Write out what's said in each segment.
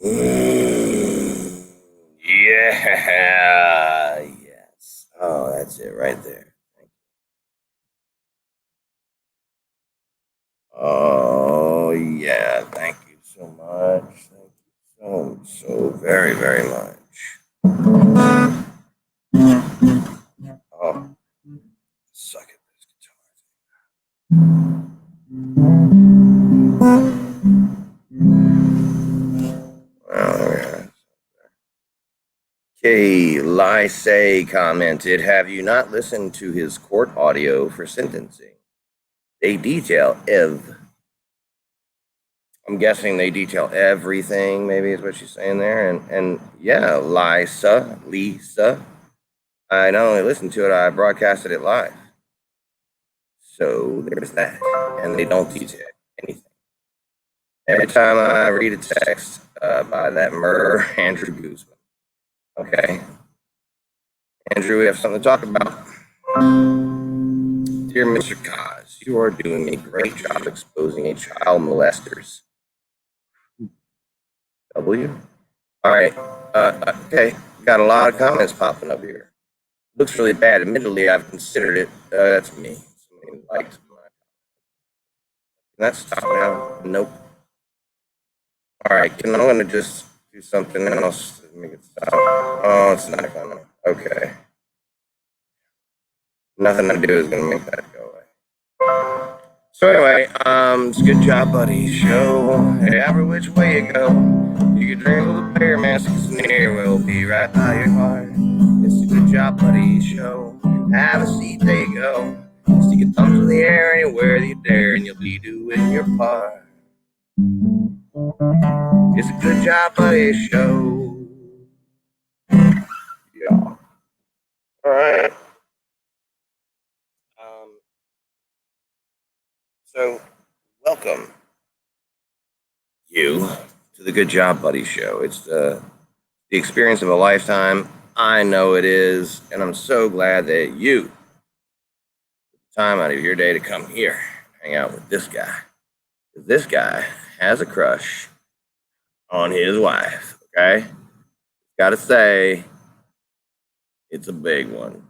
Yeah. Yes. Oh, that's it right there. Oh, yeah. Thank you so much. Thank you so very, very much. Oh, suck at this guitar. Oh, yeah. Kay Lysay commented, have you not listened to his court audio for sentencing? They detail I'm guessing they detail everything, maybe is what she's saying there. And yeah, Lisa. I not only listened to it, I broadcasted it live. So there's that. And they don't detail anything. Every time I read a text by that murderer, Andrew Guzman. Okay. Andrew, we have something to talk about. Dear Mr. Kaz, you are doing a great job exposing a child molesters. W? All right. Okay. Got a lot of comments popping up here. Looks really bad. Admittedly, I've considered it. That's me. Somebody liked my. Can that stop now? Nope. All right. I'm going to just do something else to make it stop. Oh, it's not going to. Okay. Nothing I do is going to make that go away. So anyway, it's a good job, buddy. Show every which way you go. You can dribble the bear mask near. We'll be right by your heart. It's a good job, buddy. Show. Have a seat, there you go. Stick your thumbs in the air anywhere you dare, and you'll be doing your part. It's a good job, buddy. Show. Yeah. All right. Um, so welcome you to the Good Job Buddy Show. It's the experience of a lifetime. I know it is, and I'm so glad that you took time out of your day to come here, hang out with this guy. This guy has a crush on his wife. Okay, gotta say, it's a big one.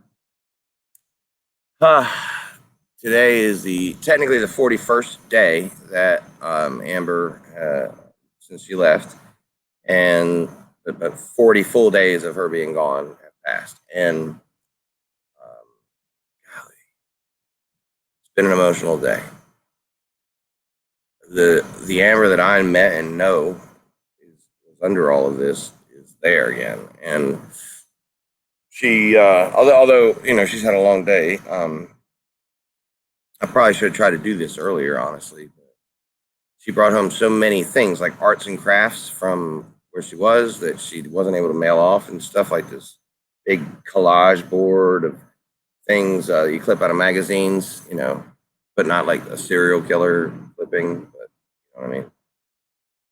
Today is technically the 41st day that Amber since she left, and about 40 full days of her being gone have passed, and golly, it's been an emotional day. The Amber that I met and know is under all of this is there again, and she although she's had a long day. I probably should have tried to do this earlier, honestly. But she brought home so many things like arts and crafts from where she was that she wasn't able to mail off and stuff like this big collage board of things you clip out of magazines, but not like a serial killer clipping, but you know what I mean?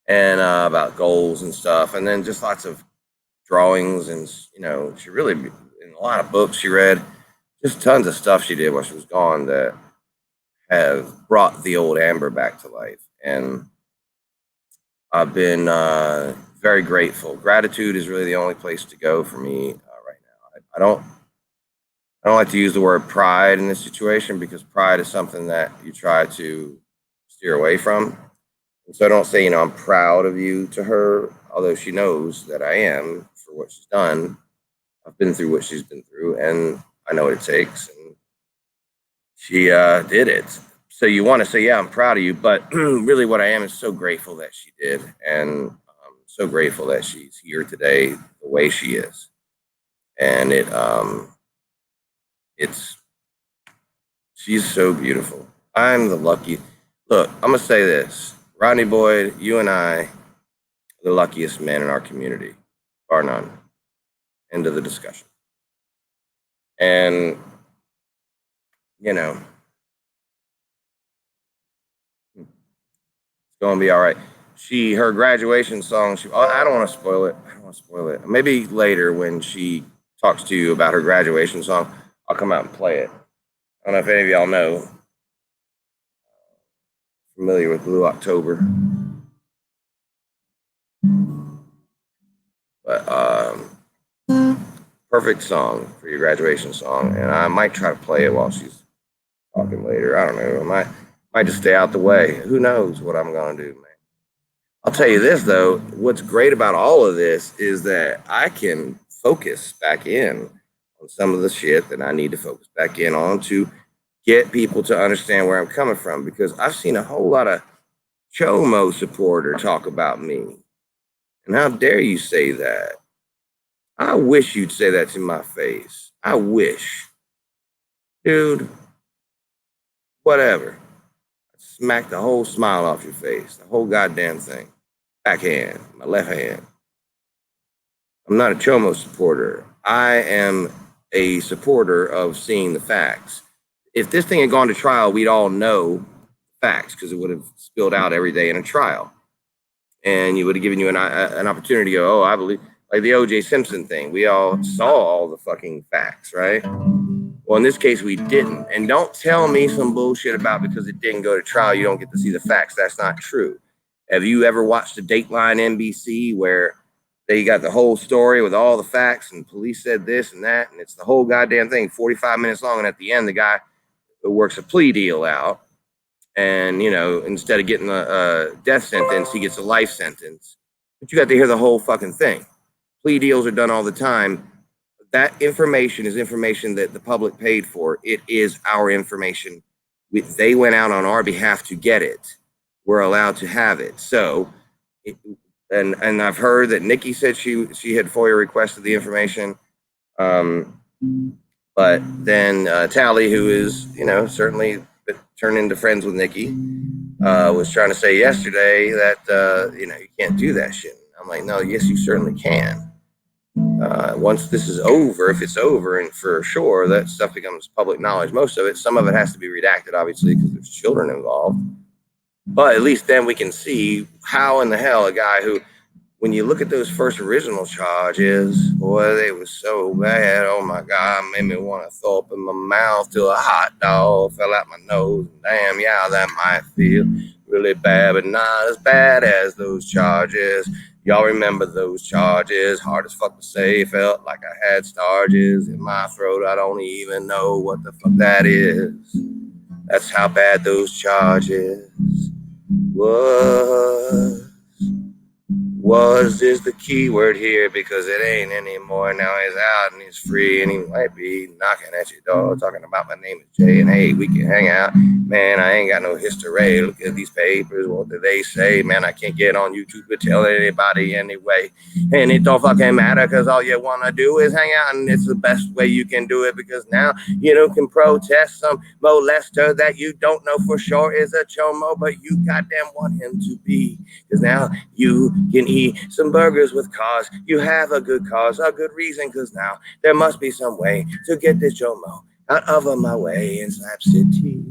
And about goals and stuff, and then just lots of drawings, and she really in a lot of books she read, just tons of stuff she did while she was gone that have brought the old Amber back to life, and I've been very grateful. Gratitude is really the only place to go for me right now. I don't like to use the word pride in this situation because pride is something that you try to steer away from. And so I don't say, I'm proud of you to her, although she knows that I am for what she's done. I've been through what she's been through, and I know what it takes. And she did it. So you want to say, yeah, I'm proud of you, but really what I am is so grateful that she did, and I'm so grateful that she's here today the way she is. And it's she's so beautiful. I'm the lucky. Look, I'm gonna say this, Rodney Boyd, you and I are the luckiest men in our community, bar none. End of the discussion. And you know, it's gonna be all right. Her graduation song. I don't want to spoil it. I don't want to spoil it. Maybe later when she talks to you about her graduation song, I'll come out and play it. I don't know if any of y'all know, familiar with Blue October. But perfect song for your graduation song, and I might try to play it while she's talking later. I don't know. I might just stay out the way. Who knows what I'm gonna do, man. I'll tell you this though. What's great about all of this is that I can focus back in on some of the shit that I need to focus back in on to get people to understand where I'm coming from. Because I've seen a whole lot of Chomo supporter talk about me, and how dare you say that? I wish you'd say that to my face. I wish, dude. Whatever. Smack the whole smile off your face, the whole goddamn thing. Backhand, my left hand. I'm not a Chomo supporter. I am a supporter of seeing the facts. If this thing had gone to trial, we'd all know facts because it would have spilled out every day in a trial. And you would have given you an opportunity to go, oh, I believe, like the O.J. Simpson thing. We all saw all the fucking facts, right? Well, in this case, we didn't. And don't tell me some bullshit about because it didn't go to trial, you don't get to see the facts. That's not true. Have you ever watched a Dateline NBC where they got the whole story with all the facts and police said this and that, and it's the whole goddamn thing, 45 minutes long, and at the end, the guy who works a plea deal out, and, you know, instead of getting a death sentence, he gets a life sentence. But you got to hear the whole fucking thing. Plea deals are done all the time. That information is information that the public paid for. It is our information. They went out on our behalf to get it. We're allowed to have it. So, and I've heard that Nikki said she had FOIA requested the information. But then Tally, who is, you know, certainly turned into friends with Nikki, was trying to say yesterday that, you know, you can't do that shit. I'm like, no, yes, you certainly can. Once this is over, if it's over, and for sure that stuff becomes public knowledge, most of it, some of it has to be redacted, obviously, because there's children involved. But at least then we can see how in the hell a guy who, when you look at those first original charges, boy, they were so bad. Oh my God, made me want to throw up in my mouth till a hot dog fell out my nose. Damn, yeah, that might feel really bad, but not as bad as those charges. Y'all remember those charges? Hard as fuck to say. Felt like I had starches in my throat. I don't even know what the fuck that is. That's how bad those charges was. Was is the key word here because it ain't anymore. Now he's out and he's free and he might be knocking at your door talking about my name is Jay and hey, we can hang out. Man, I ain't got no history. Look at these papers. What do they say? Man, I can't get on YouTube to tell anybody anyway. And it don't fucking matter because all you want to do is hang out and it's the best way you can do it because now you know can protest some molester that you don't know for sure is a chomo, but you goddamn want him to be because now you can eat some burgers with cause. You have a good cause, a good reason, because now there must be some way to get this Jomo out of my way in Slap City,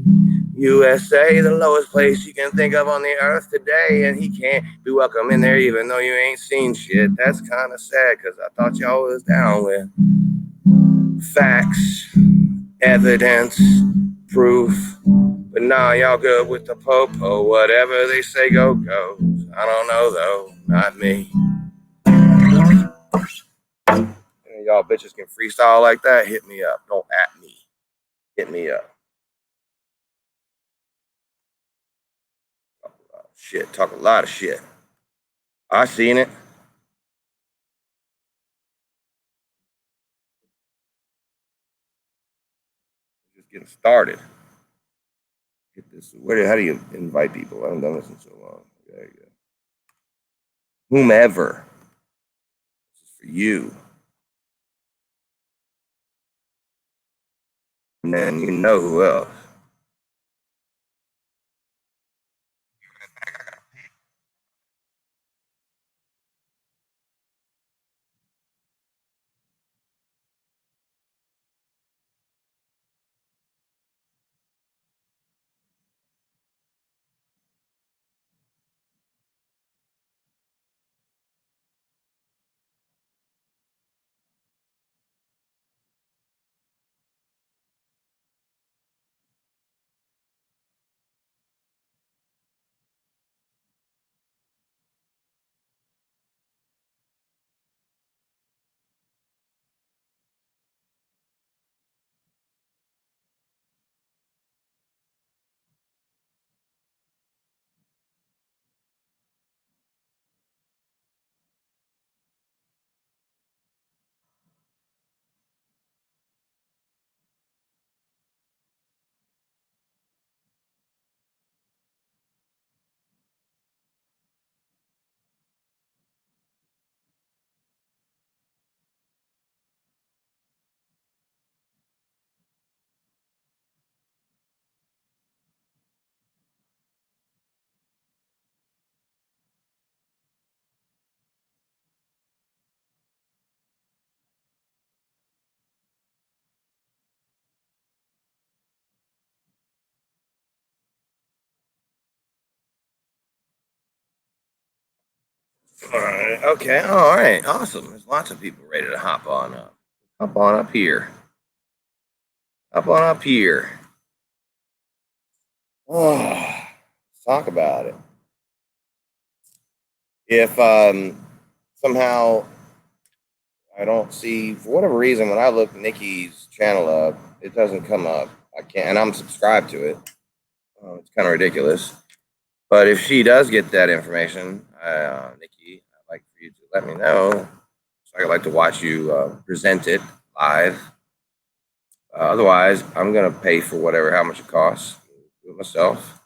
USA, the lowest place you can think of on the earth today. And he can't be welcome in there even though you ain't seen shit. That's kind of sad because I thought y'all was down with facts, evidence, proof. But nah, y'all good with the po-po. Whatever they say goes. I don't know though, not me. And y'all bitches can freestyle like that, hit me up. Don't at me. Hit me up. Talk a lot of shit. I seen it. Just getting started. Hit this. How do you invite people? I haven't done this in so long. There you go. Whomever. This is for you. And then you know who else. All right. Okay. All right. Awesome. There's lots of people ready to hop on up. Hop on up here. Hop on up here. Oh, let's talk about it. If somehow I don't see, for whatever reason, when I look Nikki's channel up, it doesn't come up. I can't, and I'm subscribed to it. It's kind of ridiculous. But if she does get that information, Nikki, I'd like for you to let me know. So I'd like to watch you present it live. Otherwise, I'm going to pay for whatever, how much it costs, do it myself,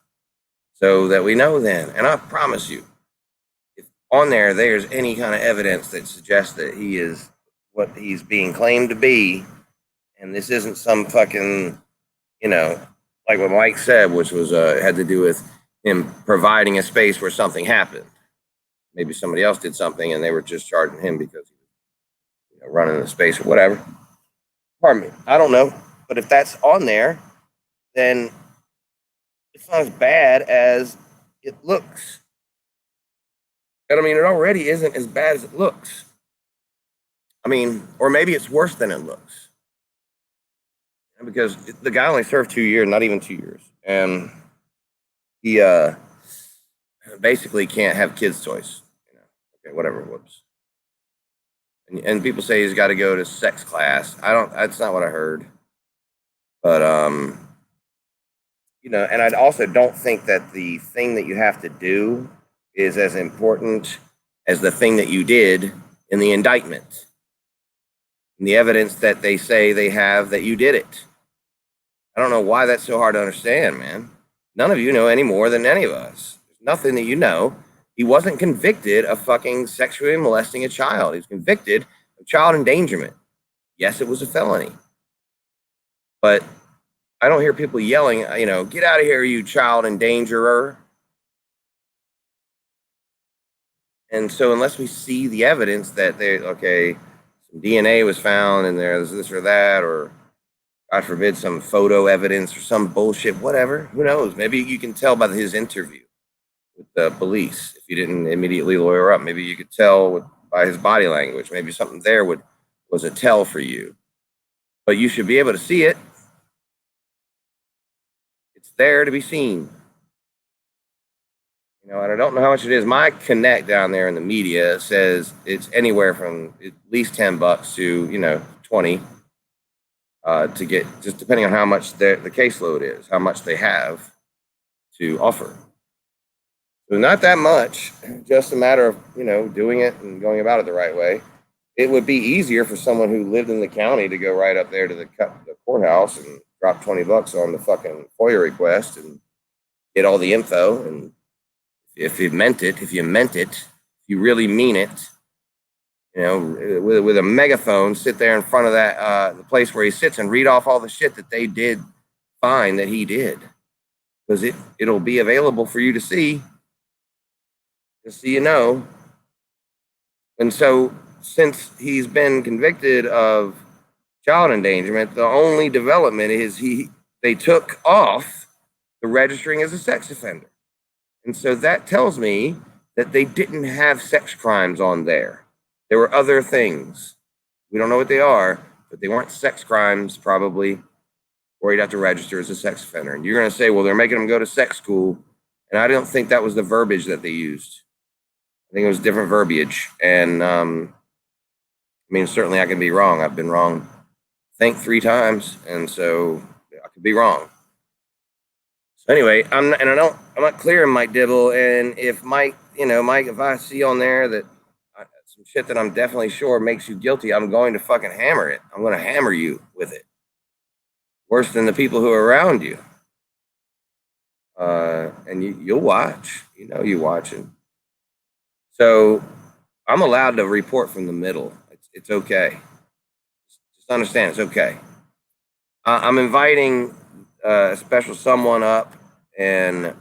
so that we know then. And I promise you, if on there's any kind of evidence that suggests that he is what he's being claimed to be, and this isn't some fucking, you know, like what Mike said, which was had to do with him providing a space where something happened. Maybe somebody else did something and they were just charging him because he was running the space or whatever. Pardon me. I don't know. But if that's on there, then it's not as bad as it looks. And I mean, it already isn't as bad as it looks. I mean, or maybe it's worse than it looks. Because the guy only served 2 years, not even 2 years. And he basically can't have kids' toys. Okay, whatever. Whoops. And people say he's got to go to sex class. That's not what I heard. But and I also don't think that the thing that you have to do is as important as the thing that you did in the indictment and the evidence that they say they have that you did it. I don't know why that's so hard to understand, man. None of you know any more than any of us. There's nothing that you know. He wasn't convicted of fucking sexually molesting a child. He was convicted of child endangerment. Yes, it was a felony. But I don't hear people yelling, get out of here, you child endangerer. And so unless we see the evidence that some DNA was found and there's this or that, or God forbid, some photo evidence or some bullshit, whatever, who knows? Maybe you can tell by his interview with the police. If you didn't immediately lawyer up, maybe you could tell by his body language. Maybe something there was a tell for you. But you should be able to see it. It's there to be seen. And I don't know how much it is. My connect down there in the media says it's anywhere from at least $10 to 20 to get, just depending on how much the caseload is, how much they have to offer. So not that much, just a matter of doing it and going about it the right way. It would be easier for someone who lived in the county to go right up there to the courthouse and drop $20 on the fucking FOIA request and get all the info. And if you meant it, if you really mean it, with a megaphone, sit there in front of that the place where he sits and read off all the shit that they did find that he did, because it'll be available for you to see, just so you know. And so, since he's been convicted of child endangerment, the only development is they took off the registering as a sex offender. And so that tells me that they didn't have sex crimes on there. There were other things. We don't know what they are, but they weren't sex crimes probably, or he'd have to register as a sex offender. And you're going to say, well, they're making him go to sex school. And I don't think that was the verbiage that they used. I think it was different verbiage. And certainly I can be wrong. I've been wrong, I think, 3 times. And so I could be wrong. So anyway, I'm not clearing Mike Dibble. And if Mike, if I see on there that some shit that I'm definitely sure makes you guilty, I'm going to fucking hammer it. I'm going to hammer you with it. Worse than the people who are around you. And you'll watch. You're watching. So I'm allowed to report from the middle. It's okay. Just understand, it's okay. I'm inviting a special someone up, and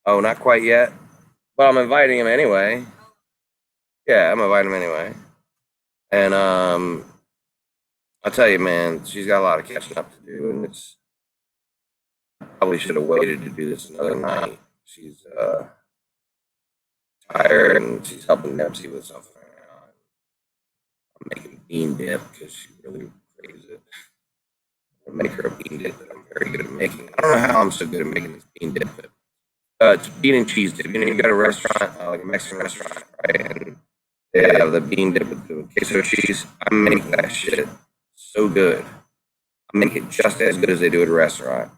not quite yet, but I'm inviting him anyway. Yeah, I'm inviting him anyway. And I'll tell you, man, she's got a lot of catching up to do, and probably should have waited to do this another night. She's tired, and she's helping Nepsy with something right now. I'm making bean dip because she really craves it. I'll make her a bean dip that I'm very good at making. I don't know how I'm so good at making this bean dip, but it's bean and cheese dip. You go to a restaurant, like a Mexican restaurant, right? And they have the bean dip with the queso cheese. I make that shit so good. I make it just as good as they do at a restaurant.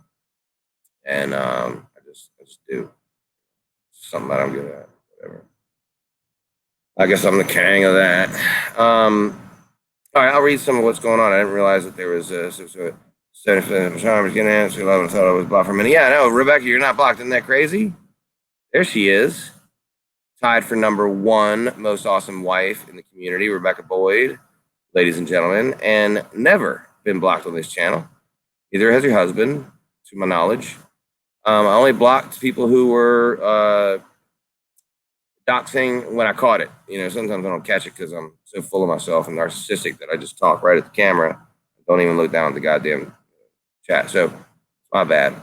And I just do. It's something that I'm good at. Whatever. I guess I'm the king of that. All right, I'll read some of what's going on. I didn't realize that there was a 75% I was getting answer. 11 thought I was blocked for a minute. Yeah, no, Rebecca, you're not blocked. Isn't that crazy? There she is, tied for number 1 most awesome wife in the community, Rebecca Boyd, ladies and gentlemen, and never been blocked on this channel. Neither has your husband, to my knowledge. I only blocked people who were doxing when I caught it. Sometimes I don't catch it because I'm so full of myself and narcissistic that I just talk right at the camera. Don't even look down at the goddamn chat. So it's my bad.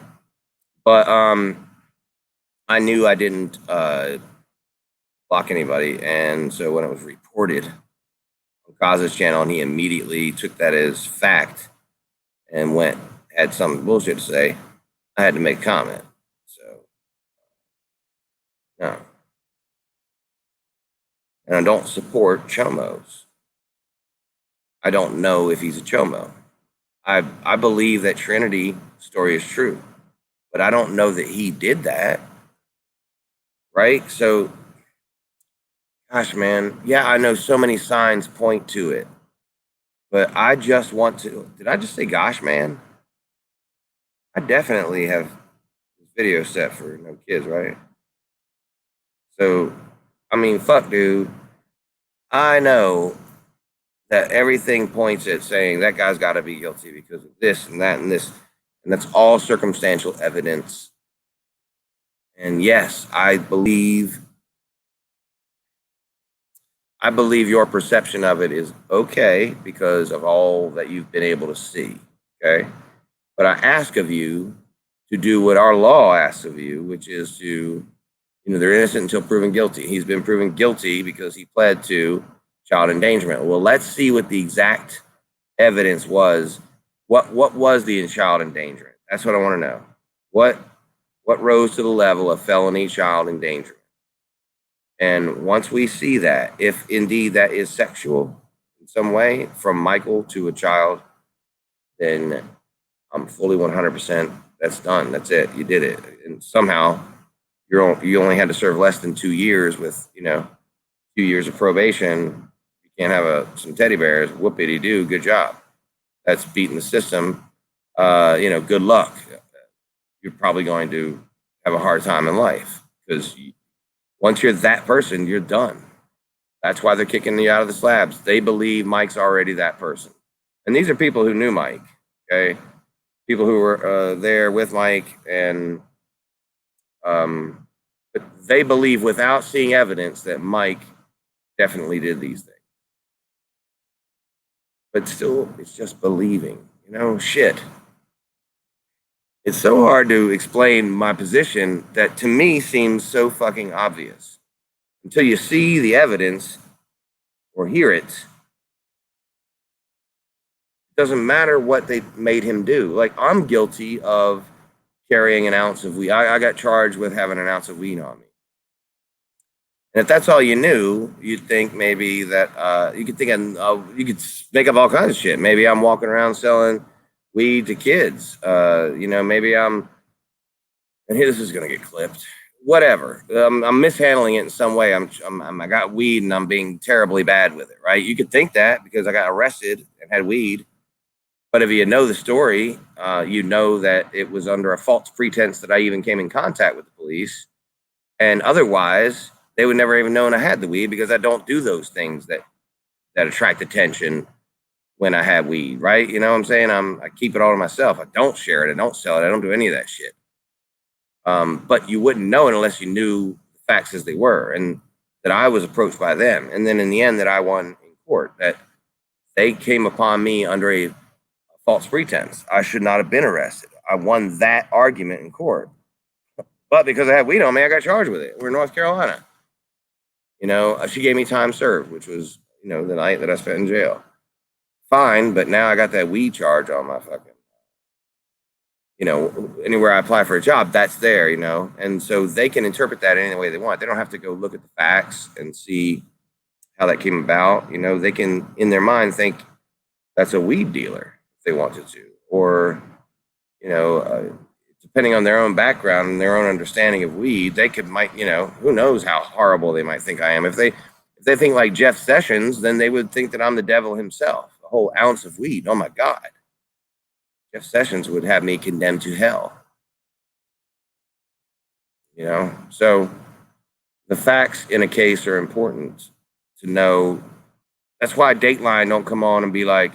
But I knew I didn't block anybody, and so when it was reported on Kaz's channel, and he immediately took that as fact and had some bullshit to say, I had to make a comment. So no. And I don't support chomos. I don't know if he's a chomo. I believe that Trinity story is true, but I don't know that he did that. Right? So, gosh, man. Yeah, I know so many signs point to it, but I just want to. Did I just say, gosh, man? I definitely have this video set for no kids, right? So, I mean, fuck, dude. I know that everything points at saying that guy's got to be guilty because of this and that and this. And that's all circumstantial evidence. And yes, I believe your perception of it is okay because of all that you've been able to see. Okay. But I ask of you to do what our law asks of you, which is to, they're innocent until proven guilty. He's been proven guilty because he pled to child endangerment. Well, let's see what the exact evidence was. What was the child endangerment? That's what I want to know. What rose to the level of felony child endangerment? And once we see that, if indeed that is sexual in some way from Michael to a child, then I'm fully 100%. That's done. That's it. You did it. And somehow you only had to serve less than 2 years with, 2 years of probation. You can't have some teddy bears. Whoopity doo. Good job. That's beating the system. Good luck. You're probably going to have a hard time in life because once you're that person, you're done. That's why they're kicking you out of the slabs. They believe Mike's already that person. And these are people who knew Mike, okay? People who were there with Mike, and but they believe without seeing evidence that Mike definitely did these things. But still, it's just believing, shit. It's so hard to explain my position that to me seems so fucking obvious. Until you see the evidence or hear it, it doesn't matter what they made him do. Like, I'm guilty of carrying an ounce of weed. I got charged with having an ounce of weed on me. And if that's all you knew, you'd think maybe that you could think you could make up all kinds of shit. Maybe I'm walking around selling weed to kids. Maybe I'm, and here this is gonna get clipped. Whatever. I'm mishandling it in some way. I got weed and I'm being terribly bad with it, right? You could think that because I got arrested and had weed. But if you know the story, you know that it was under a false pretense that I even came in contact with the police. And otherwise, they would never even known I had the weed because I don't do those things that attract attention when I have weed, right? You know what I'm saying? I keep it all to myself. I don't share it. I don't sell it. I don't do any of that shit. But you wouldn't know it unless you knew the facts as they were, and that I was approached by them. And then in the end that I won in court, that they came upon me under a false pretense. I should not have been arrested. I won that argument in court. But because I had weed on me, I got charged with it. We're in North Carolina. You know, she gave me time served, which was, you know, the night that I spent in jail. Fine, but now I got that weed charge on my fucking, you know, anywhere I apply for a job, that's there, you know, and so they can interpret that any way they want. They don't have to go look at the facts and see how that came about. You know, they can, in their mind, think that's a weed dealer if they wanted to, or, you know, depending on their own background and their own understanding of weed, they might, you know, who knows how horrible they might think I am. If they think like Jeff Sessions, then they would think that I'm the devil himself. A whole ounce of weed. Oh my God. Jeff Sessions would have me condemned to hell. You know, so the facts in a case are important to know. That's why Dateline don't come on and be like,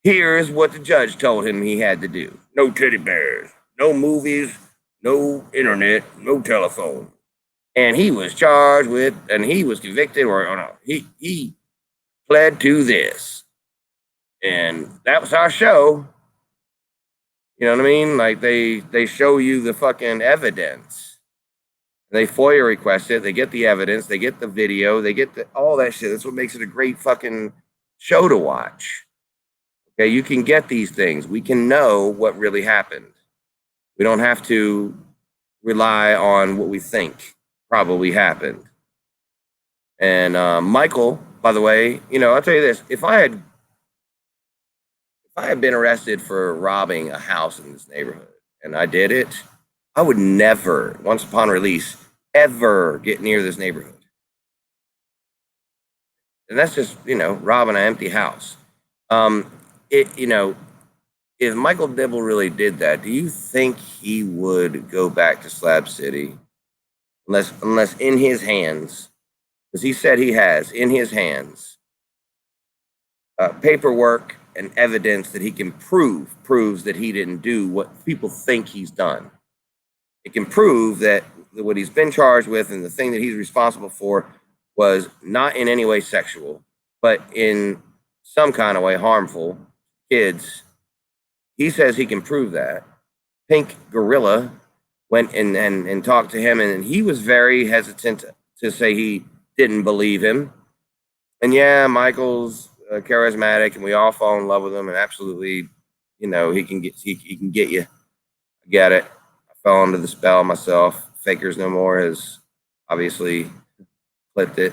here's what the judge told him he had to do. No teddy bears, no movies, no internet, no telephone. And he was charged with, and he was convicted, or no, he pled to this. And that was our show. You know what I mean? Like they show you the fucking evidence. They FOIA request it. They get the evidence. They get the video. They get all that shit. That's what makes it a great fucking show to watch. Okay, you can get these things. We can know what really happened. We don't have to rely on what we think probably happened. And Michael, by the way, you know, I'll tell you this: if I had been arrested for robbing a house in this neighborhood and I did it, I would never, once upon release, ever get near this neighborhood. And that's just, you know, robbing an empty house. You know, if Michael Dibble really did that, do you think he would go back to Slab City? Unless in his hands, because he said he has in his hands paperwork and evidence that he can proves that he didn't do what people think he's done. It can prove that what he's been charged with and the thing that he's responsible for was not in any way sexual, but in some kind of way harmful kids. He says he can prove that. Pink Gorilla went and talked to him, and he was very hesitant to say he didn't believe him. And yeah, Michael's charismatic, and we all fall in love with him, and absolutely, you know, he can get you. I get it. I fell under the spell myself. Fakers No More has obviously clipped it.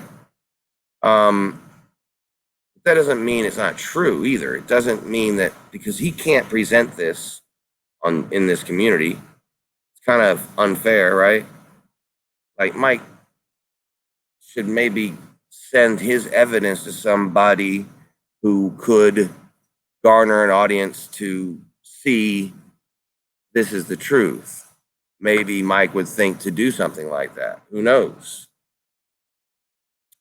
That doesn't mean it's not true either. It doesn't mean that because he can't present this in this community, it's kind of unfair, right? Like Mike should maybe send his evidence to somebody who could garner an audience to see this is the truth. Maybe Mike would think to do something like that. Who knows?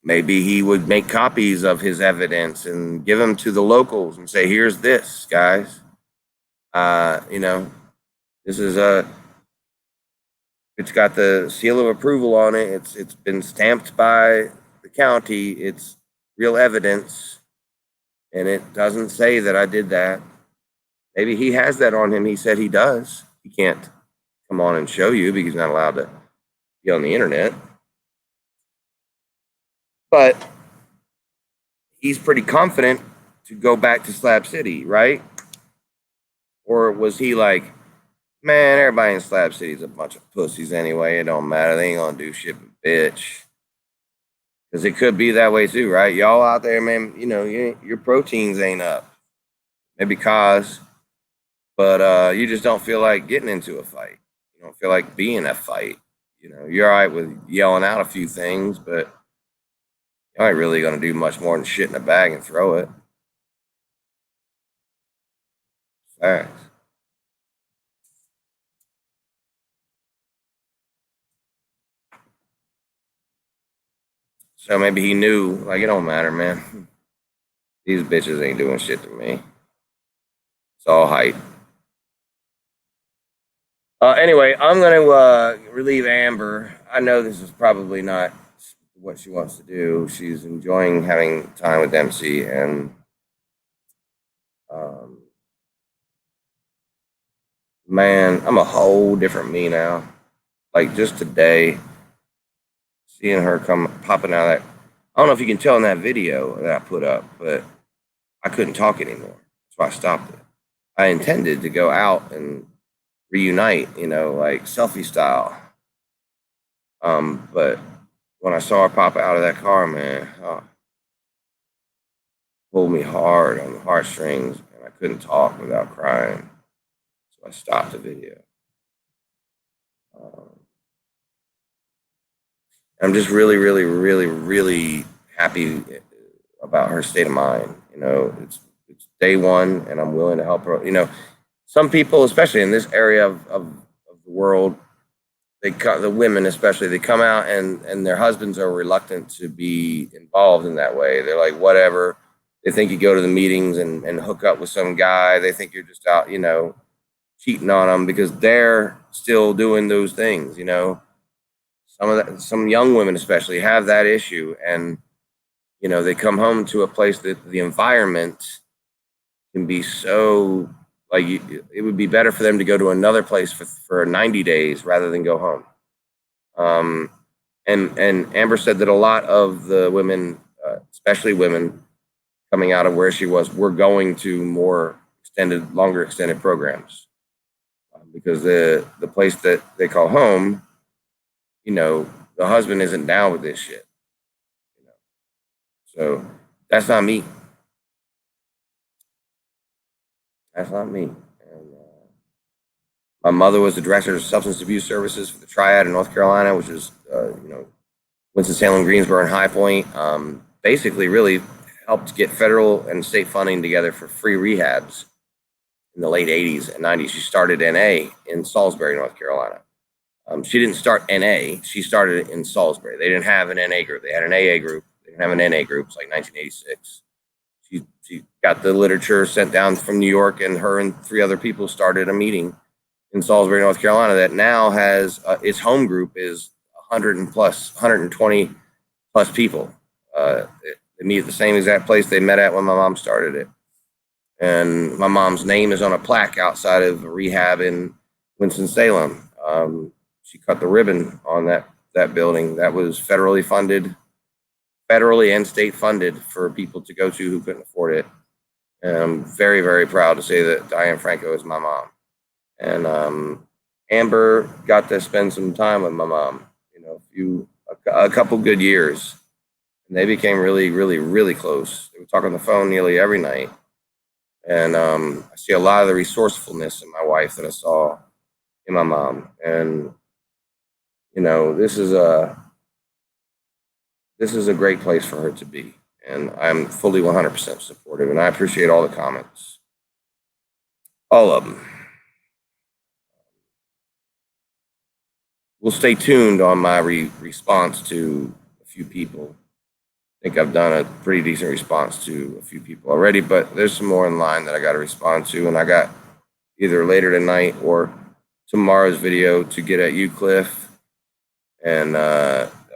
Maybe he would make copies of his evidence and give them to the locals and say, here's this, guys. You know, this is it's got the seal of approval on it. It's been stamped by the county. It's real evidence. And it doesn't say that I did that. Maybe he has that on him. He said he does. He can't come on and show you because he's not allowed to be on the internet. But he's pretty confident to go back to Slab City, right? Or was he like, man, everybody in Slab City is a bunch of pussies anyway. It don't matter. They ain't gonna do shit but bitch. Because it could be that way too, right? Y'all out there, man, you know, your proteins ain't up. Maybe cause, but you just don't feel like getting into a fight. You don't feel like being a fight. You know, you're all right with yelling out a few things, but you ain't really going to do much more than shit in a bag and throw it. Facts. So maybe he knew, like, it don't matter, man. These bitches ain't doing shit to me. It's all hype. Anyway, I'm going to relieve Amber. I know this is probably not what she wants to do. She's enjoying having time with Dempsey, and man, I'm a whole different me now. Like just today, seeing her come popping out of that. I don't know if you can tell in that video that I put up, but I couldn't talk anymore. So I stopped it. I intended to go out and reunite, like selfie style. But when I saw her pop out of that car, man, pulled me hard on the heartstrings, and I couldn't talk without crying. So I stopped the video. Um, I'm just really, really, really, really happy about her state of mind. It's day one, and I'm willing to help her. Some people, especially in this area of the world, the women especially, they come out and their husbands are reluctant to be involved in that way. They're like, whatever. They think you go to the meetings and hook up with some guy. They think you're just out, cheating on them because they're still doing those things. Some young women especially have that issue, and they come home to a place that the environment can be so like it would be better for them to go to another place for 90 days rather than go home. Um, and Amber said that a lot of the women, especially women coming out of where she was, were going to longer extended programs because the place that they call home, the husband isn't down with this shit. So that's not me. That's not me. And my mother was the director of substance abuse services for the Triad in North Carolina, which is, Winston-Salem, Greensboro, and High Point. Basically, really helped get federal and state funding together for free rehabs in the late 80s and 90s. She started NA in Salisbury, North Carolina. She didn't start NA. She started in Salisbury. They didn't have an NA group. They had an AA group. They didn't have an NA group. It's like 1986. She got the literature sent down from New York, and her and three other people started a meeting in Salisbury, North Carolina, that now has its home group is 120 plus people. They meet at the same exact place they met at when my mom started it. And my mom's name is on a plaque outside of a rehab in Winston-Salem. She cut the ribbon on that building. That was federally and state funded for people to go to who couldn't afford it. And I'm very, very proud to say that Diane Franco is my mom. And Amber got to spend some time with my mom, a couple good years. And they became really, really, really close. They would talk on the phone nearly every night. And I see a lot of the resourcefulness in my wife that I saw in my mom. And, this is a great place for her to be. And I'm fully 100% supportive. And I appreciate all the comments. All of them. We'll stay tuned on my response to a few people. I think I've done a pretty decent response to a few people already, but there's some more in line that I got to respond to, and I got either later tonight or tomorrow's video to get at you, Cliff, and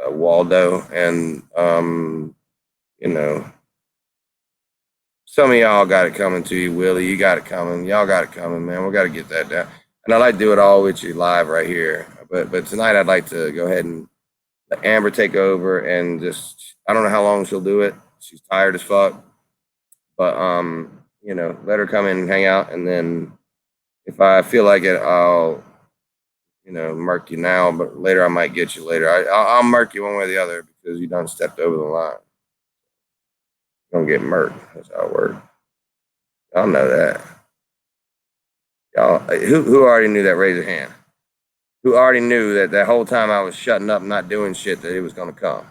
Waldo, and some of y'all got it coming to you, Willie. You got it coming. Y'all got it coming, man. We got to get that down. And I'd like to do it all with you live right here. But tonight I'd like to go ahead and let Amber take over and just, I don't know how long she'll do it. She's tired as fuck. But let her come in and hang out, and then if I feel like it, I'll murk you now, but later I might get you later. I'll murk you one way or the other because you done stepped over the line. You're gonna get murked. That's how it works. Y'all know that. Y'all who already knew that, raise your hand. Who already knew that that whole time I was shutting up, not doing shit, that it was gonna come?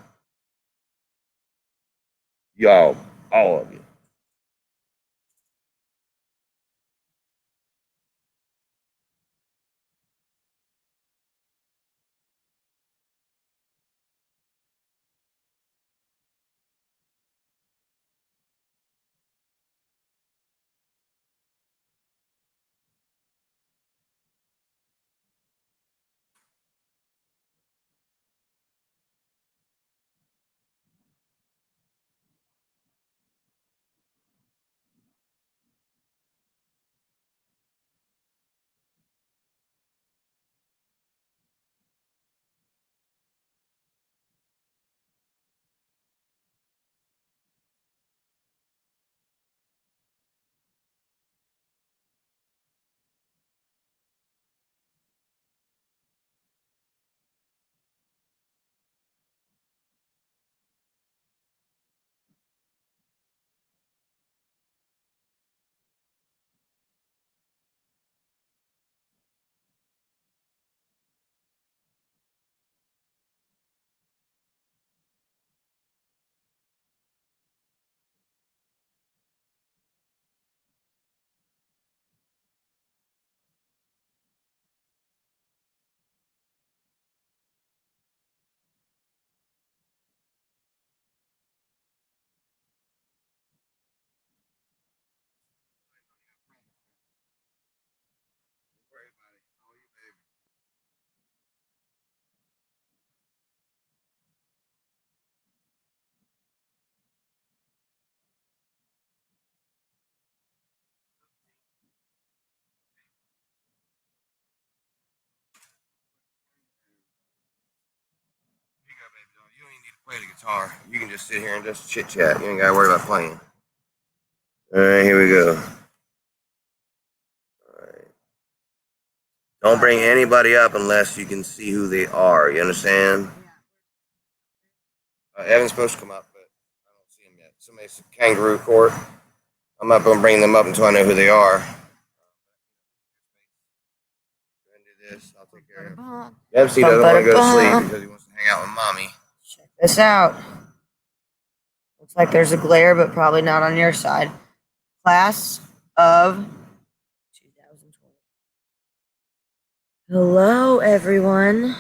Y'all, all of you. need to play the guitar. You can just sit here and just chit chat. You ain't gotta worry about playing. All right, here we go. All right. Don't bring anybody up unless you can see who they are. You understand? Evan's supposed to come up, but I don't see him yet. Somebody's kangaroo court. I'm not gonna bring them up until I know who they are. Go ahead and do this. I'll take care of him. Dempsey doesn't want to go to sleep because he wants to hang out with mommy. Check this out. Looks like there's a glare, but probably not on your side. Class of 2020. Hello, everyone.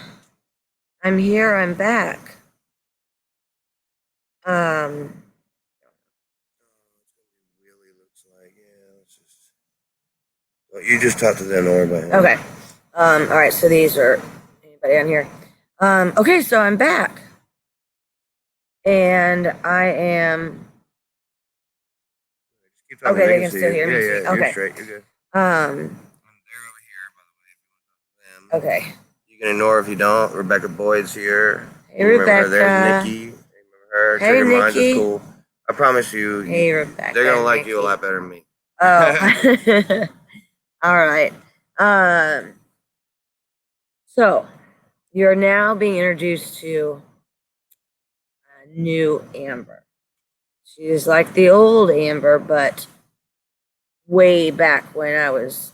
I'm here. I'm back. Really looks like, yeah, let's just. Well, you just talk to them, don't worry about it. Okay. All right. So these are anybody on here. Okay. So I'm back, and I am. Just keep talking, Okay, they can still hear me. Yeah, Okay. You're straight. You're good. Um. They're over here, by the way. If you want to talk to them. Okay. You can ignore if you don't. Rebecca Boyd's here. Hey, Remember her? Rebecca. There's Nikki. Remember her? Hey, Trigger Minds is Nikki. cool. I promise you, Hey, Rebecca. they're gonna like Nikki. you a lot better than me. Oh. All right. So you're now being introduced to a new Amber. She's like the old Amber, but way back when I was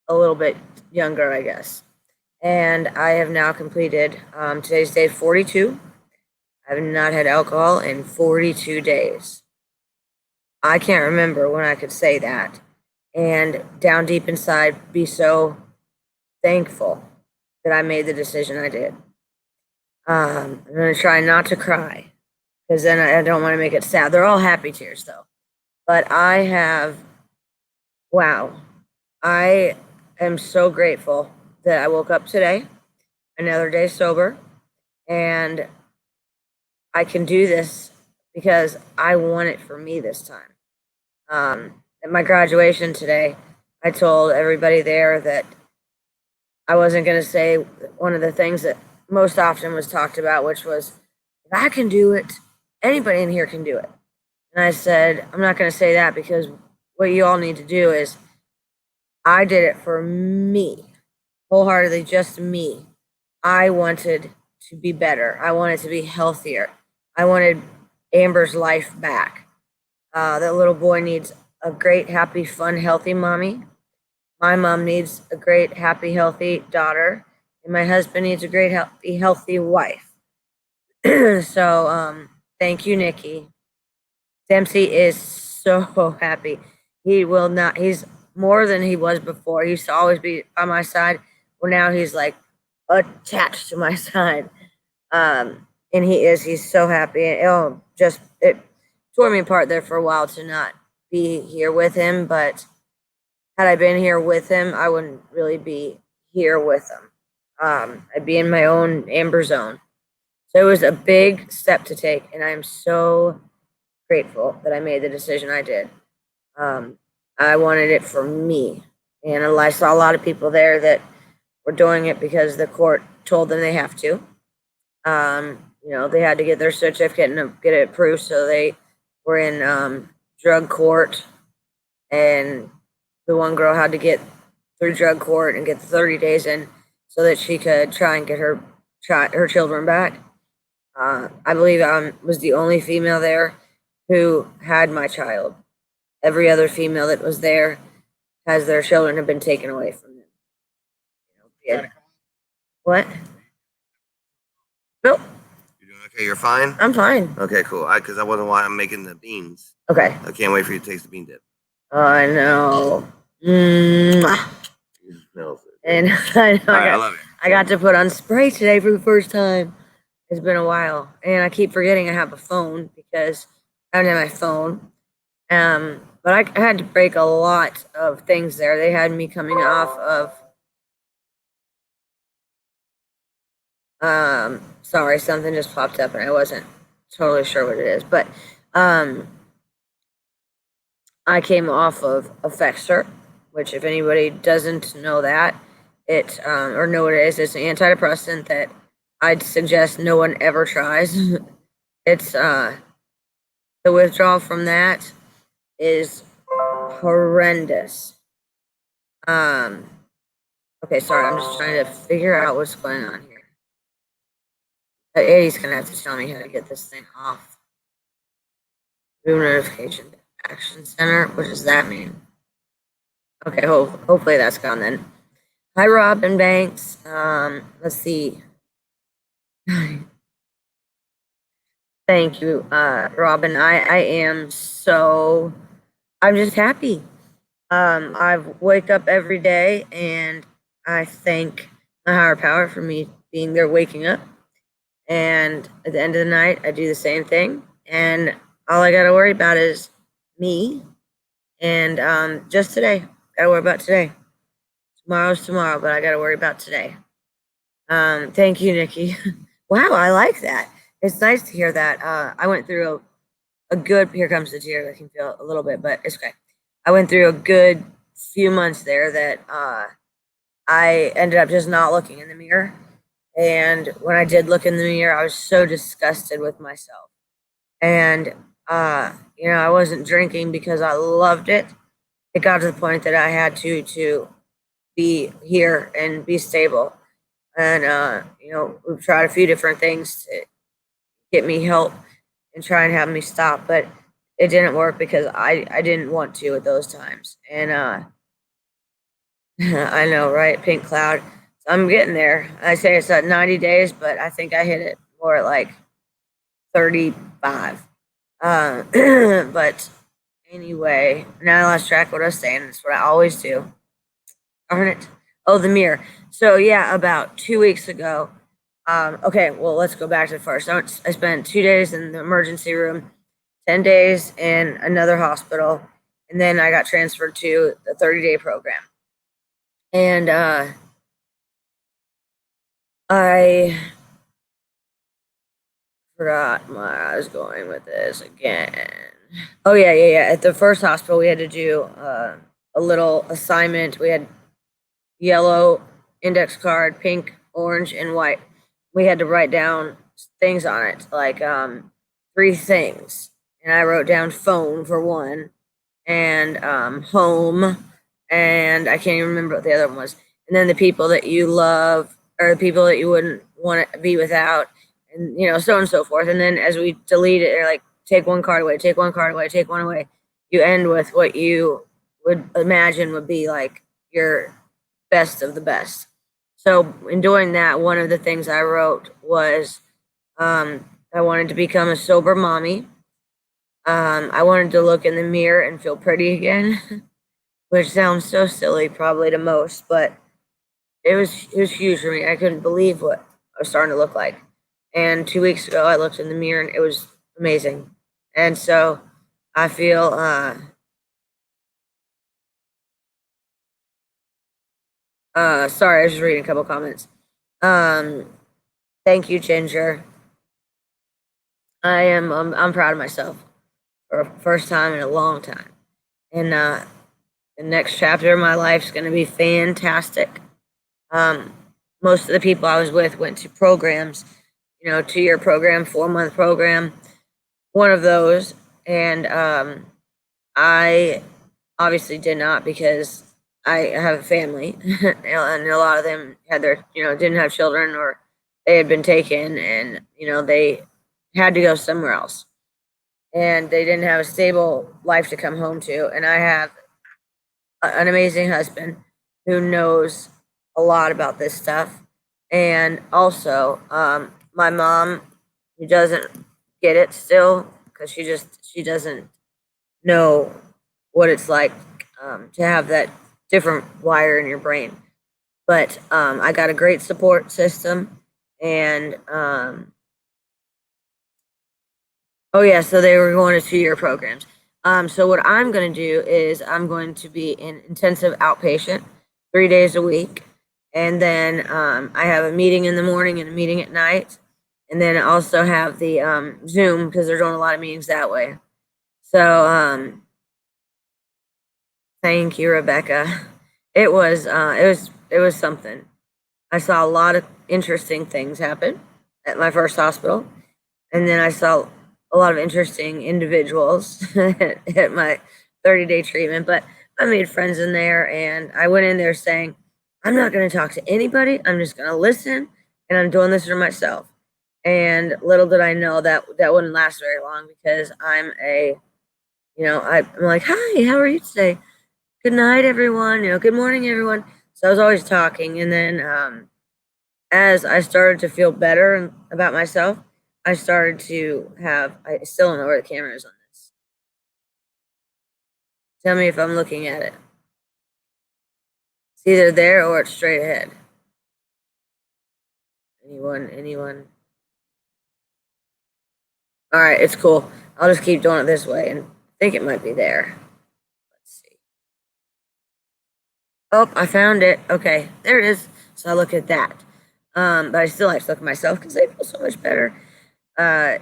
a little bit younger, I guess. And I have now completed, today's day 42. I have not had alcohol in 42 days. I can't remember when I could say that. And down deep inside, be so thankful that I made the decision I did. I'm going to try not to cry because then I don't want to make it sad. They're all happy tears, though. But wow, I am so grateful that I woke up today, another day sober, and I can do this because I want it for me this time. At my graduation today, I told everybody there that I wasn't going to say one of the things that most often was talked about, which was, if I can do it, anybody in here can do it. And I said, I'm not going to say that because what you all need to do is, I did it for me, wholeheartedly, just me. I wanted to be better. I wanted to be healthier. I wanted Amber's life back. That little boy needs a great, happy, fun, healthy mommy. My mom needs a great, happy, healthy daughter. And my husband needs a great, happy, healthy wife. So, thank you, Nikki. Dempsey is so happy. He's more than he was before. He used to always be by my side. Well, now he's like attached to my side. And he's so happy. And it tore me apart there for a while to not be here with him. But had I been here with him, I wouldn't really be here with him. I'd be in my own Amber zone. So it was a big step to take. And I am so grateful that I made the decision I did. I wanted it for me. And I saw a lot of people there that were doing it because the court told them they have to. They had to get their certificate and get it approved. So they were in drug court. And the one girl had to get through drug court and get the 30 days in so that she could try and get her children back. I believe I was the only female there who had my child. Every other female that was there has their children have been taken away from them. Yeah. What? Nope. You're doing okay? You're fine? I'm fine. Okay, cool. Because I wasn't why I'm making the beans. Okay. I can't wait for you to taste the bean dip. I know. Mwah. You smell it. And I love it. I got to put on spray today for the first time. It's been a while. And I keep forgetting I have a phone because I don't have my phone. But I had to break a lot of things there. They had me coming off of sorry, something just popped up and I wasn't totally sure what it is. But I came off of Effexor, which if anybody doesn't know that, or know what it is, it's an antidepressant that I'd suggest no one ever tries. It's the withdrawal from that is horrendous. Um, okay, sorry, I'm just trying to figure out what's going on here. Eddie's gonna have to tell me how to get this thing off. Room notification action center. What does that mean? Okay, hopefully that's gone then. Hi, Robin Banks. Let's see. Thank you, Robin. I am so. I'm just happy. I wake up every day and I thank my higher power for me being there, waking up. And at the end of the night, I do the same thing. And all I got to worry about is me. And just today, got to worry about today. Tomorrow's tomorrow, but I got to worry about today. Thank you, Nikki. Wow, I like that. It's nice to hear that. I went through a good. Here comes the tear. I can feel a little bit, but it's okay. I went through a good few months there that I ended up just not looking in the mirror. And when I did look in the mirror, I was so disgusted with myself. And I wasn't drinking because I loved it. It got to the point that I had to be here and be stable. And we've tried a few different things to get me help and try and have me stop, but it didn't work because I didn't want to at those times. And I know, right? Pink cloud. So I'm getting there. I say it's at 90 days, but I think I hit it more at like 35. But anyway, now I lost track of what I was saying. That's what I always do. Darn it. Oh, the mirror. So yeah, about 2 weeks ago. Okay, well, let's go back to the first. I spent 2 days in the emergency room, 10 days in another hospital, and then I got transferred to the 30-day program. And I forgot where I was going with this again. Oh yeah. At the first hospital, we had to do a little assignment. We had yellow index card, pink, orange, and white. We had to write down things on it, like 3 things. And I wrote down phone for one, and home, and I can't even remember what the other one was. And then the people that you love, or the people that you wouldn't want to be without, and so on and so forth. And then as we delete it, or like take one card away, take one card away, take one away, you end with what you would imagine would be like your best of the best. So in doing that, one of the things I wrote was I wanted to become a sober mommy. I wanted to look in the mirror and feel pretty again, which sounds so silly probably to most, but it was huge for me. I couldn't believe what I was starting to look like. And 2 weeks ago, I looked in the mirror and it was amazing. And so I feel sorry, I was just reading a couple comments. Thank you, Ginger. I'm proud of myself for the first time in a long time. And the next chapter of my life is going to be fantastic. Most of the people I was with went to programs, 2-year program, 4-month program, one of those. And I obviously did not because I have a family, and a lot of them had their, didn't have children, or they had been taken, and they had to go somewhere else, and they didn't have a stable life to come home to. And I have an amazing husband who knows a lot about this stuff, and also my mom, who doesn't get it still because she doesn't know what it's like to have that different wire in your brain. But I got a great support system, and oh yeah, so they were going to 2-year programs. So what I'm going to do is I'm going to be in intensive outpatient 3 days a week, and then I have a meeting in the morning and a meeting at night, and then I also have the Zoom because they're doing a lot of meetings that way. So thank you, Rebecca. It was something. I saw a lot of interesting things happen at my first hospital. And then I saw a lot of interesting individuals at my 30-day treatment. But I made friends in there, and I went in there saying, I'm not going to talk to anybody. I'm just going to listen, and I'm doing this for myself. And little did I know that that wouldn't last very long, because I'm like, hi, how are you today? Good night, everyone. Good morning, everyone. So I was always talking. And then as I started to feel better about myself, I started to I still don't know where the camera is on this. Tell me if I'm looking at it. It's either there or it's straight ahead. Anyone? All right, it's cool. I'll just keep doing it this way, and I think it might be there. Let's see. Oh, I found it. Okay, there it is. So I look at that. But I still like to look at myself because I feel so much better. Uh,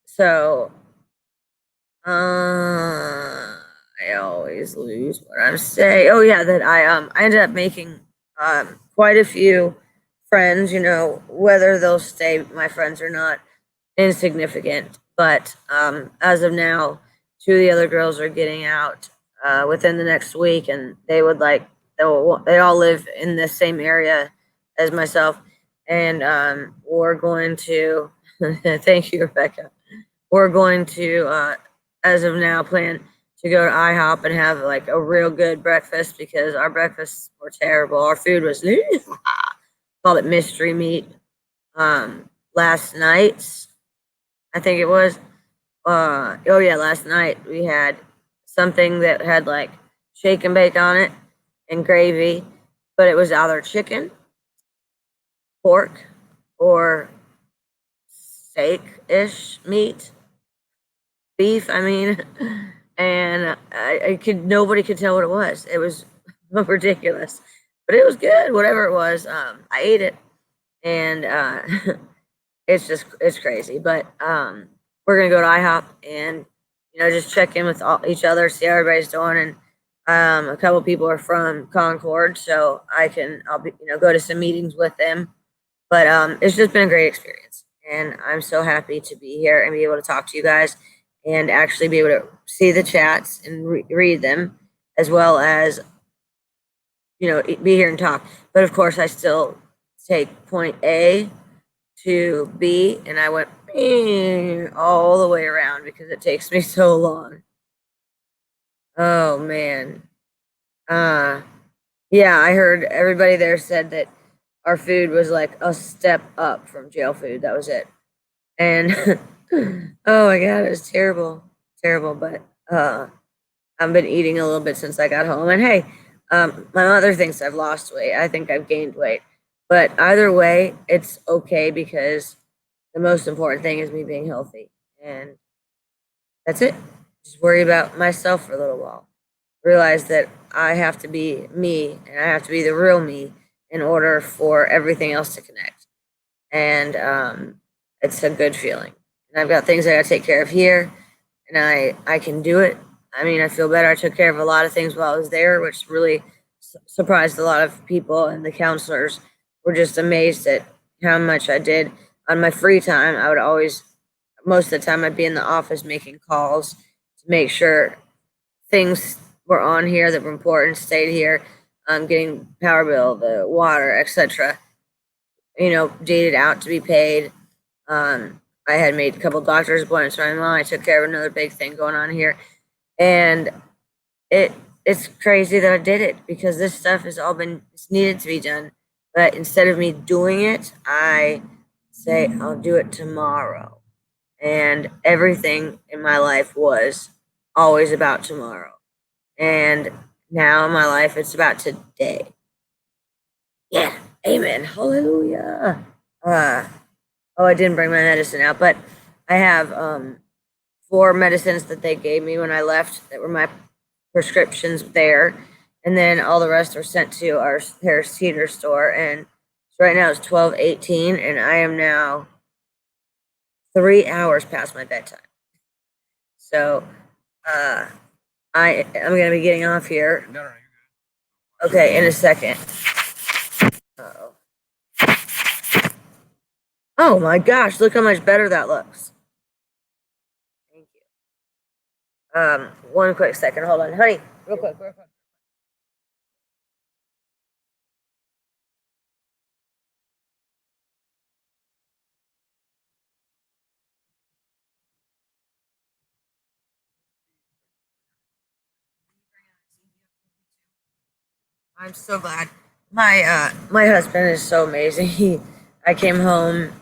so I always lose what I'm saying. Oh yeah, that I ended up making quite a few friends. Whether they'll stay my friends or not, insignificant. But as of now, two of the other girls are getting out within the next week, and they all live in the same area as myself, and we're going to. Thank you, Rebecca. We're going to, as of now, plan to go to IHOP and have like a real good breakfast, because our breakfasts were terrible. Our food was called it mystery meat. Last night, I think it was. Oh yeah, last night we had something that had like shake and bake on it and gravy, but it was either chicken, pork, or steak-ish meat, beef. I mean, and nobody could tell what it was. It was ridiculous, but it was good. Whatever it was, I ate it, and it's crazy. But we're gonna go to IHOP and just check in with each other, see how everybody's doing, and a couple people are from Concord, so I'll be go to some meetings with them. But it's just been a great experience, and I'm so happy to be here and be able to talk to you guys, and actually be able to see the chats and read them, as well as be here and talk. But of course, I still take point A to B, and I went all the way around because it takes me so long. Oh man. Yeah, I heard everybody there said that our food was like a step up from jail food. That was it. And oh my god, it was terrible. Terrible, but I've been eating a little bit since I got home. And hey, my mother thinks I've lost weight. I think I've gained weight. But either way, it's okay, because the most important thing is me being healthy. And that's it. Just worry about myself for a little while. Realize that I have to be me, and I have to be the real me in order for everything else to connect. And it's a good feeling. And I've got things I got to take care of here, and I can do it. I mean, I feel better. I took care of a lot of things while I was there, which really surprised a lot of people, and the counselors were just amazed at how much I did. On my free time, I would always, most of the time, I'd be in the office making calls to make sure things were on here that were important, stayed here, getting power bill, the water, etc. Dated out to be paid. I had made a couple doctor's appointments for my mom. I took care of another big thing going on here, and it's crazy that I did it, because this stuff has all been needed to be done. But instead of me doing it, I say I'll do it tomorrow, and everything in my life was always about tomorrow. And now in my life, it's about today. Yeah, amen, hallelujah. Oh, I didn't bring my medicine out, but I have 4 medicines that they gave me when I left that were my prescriptions there, and then all the rest were sent to our Harris Teeter store. And so right now it's 12:18, and I am now 3 hours past my bedtime. So I'm gonna be getting off here. No, Okay, in a second. Uh-oh. Oh my gosh, look how much better that looks. Thank you. One quick second. Hold on, honey. Real quick, real quick. I'm so glad. My husband is so amazing. I came home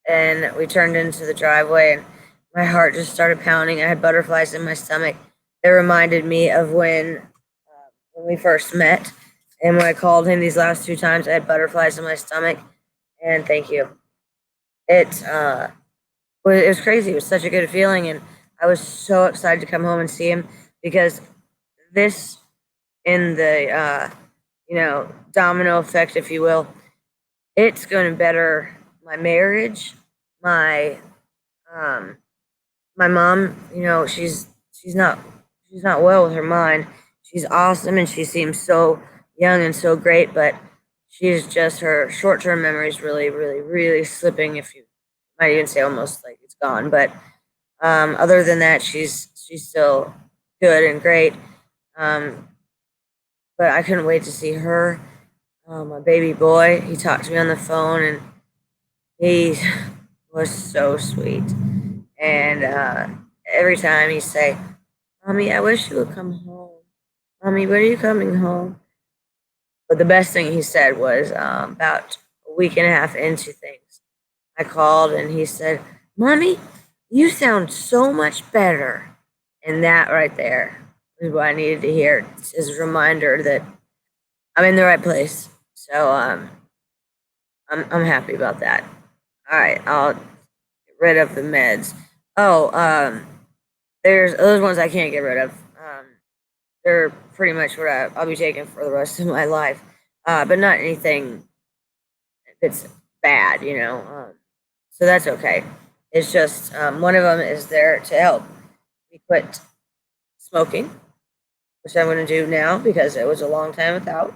and we turned into the driveway and my heart just started pounding. I had butterflies in my stomach. It reminded me of when we first met, and when I called him these last two times, I had butterflies in my stomach. And thank you. It was crazy. It was such a good feeling, and I was so excited to come home and see him because this in the domino effect, if you will, it's going to better my marriage, my um, my mom. She's not well with her mind. She's awesome, and she seems so young and so great, but she's just her short term memory is really, really, really slipping. If you might even say almost like it's gone, but other than that, she's still good and great. Um, but I couldn't wait to see her. My baby boy, he talked to me on the phone, and he was so sweet. And every time he'd say, "Mommy, I wish you would come home. Mommy, when are you coming home?" But the best thing he said was about a week and a half into things. I called and he said, "Mommy, you sound so much better." And that right there is what I needed to hear. It's a reminder that I'm in the right place. So I'm happy about that. All right, I'll get rid of the meds. Oh, there's those ones I can't get rid of. They're pretty much what I'll be taking for the rest of my life, but not anything that's bad, so that's okay. It's just one of them is there to help me quit smoking, which I'm going to do now because it was a long time without.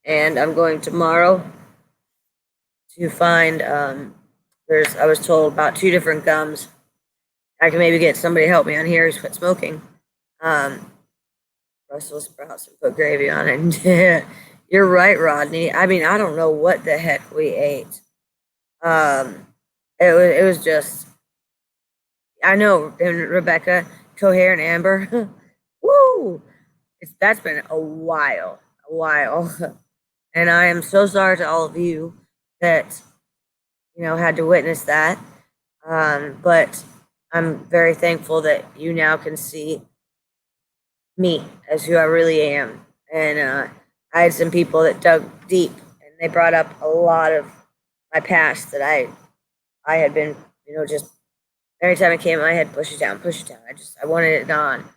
And I'm going tomorrow to find I was told about two different gums. I can maybe get somebody to help me on here who's quit smoking. Brussels sprouts and put gravy on it. You're right, Rodney. I mean, I don't know what the heck we ate. Um, it was just, I know, and Rebecca, Coherent Amber. Woo! That's been a while. And I am so sorry to all of you that, had to witness that. But I'm very thankful that you now can see me as who I really am. And I had some people that dug deep and they brought up a lot of my past that I had been, just every time it came in my head, push it down, push it down. I wanted it gone.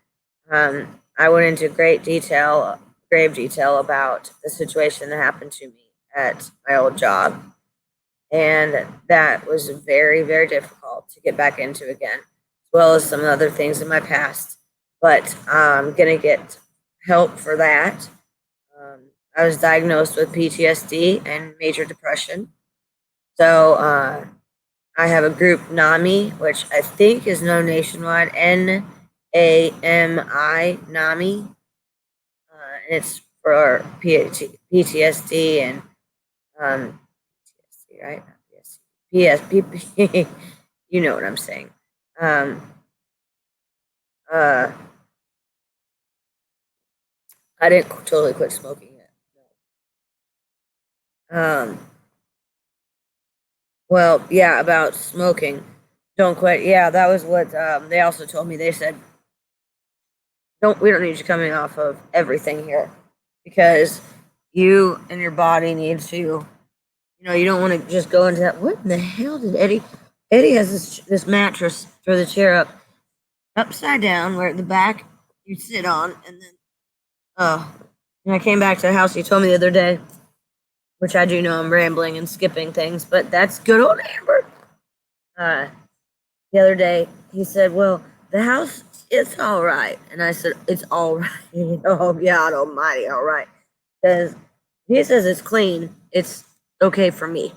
I went into grave detail about the situation that happened to me at my old job. And that was very, very difficult to get back into again, as well as some other things in my past. But I'm going to get help for that. I was diagnosed with PTSD and major depression. So I have a group, NAMI, which I think is known nationwide, NAMI, NAMI. And it's for PTSD and PTSD, right? PSP. You know what I'm saying. Uh, I didn't totally quit smoking yet. Well, yeah, about smoking. Don't quit. Yeah, that was what they also told me. They said, we don't need you coming off of everything here because you and your body needs to, you don't want to just go into that. What in the hell did Eddie? Eddie has this mattress for the chair upside down where at the back you sit on, and then when I came back to the house, he told me the other day, which I do know I'm rambling and skipping things, but that's good old Amber. The other day, he said, "Well, the house, it's all right." And I said, "It's all right." Oh, God almighty, all right. Because he says it's clean. it's okay for me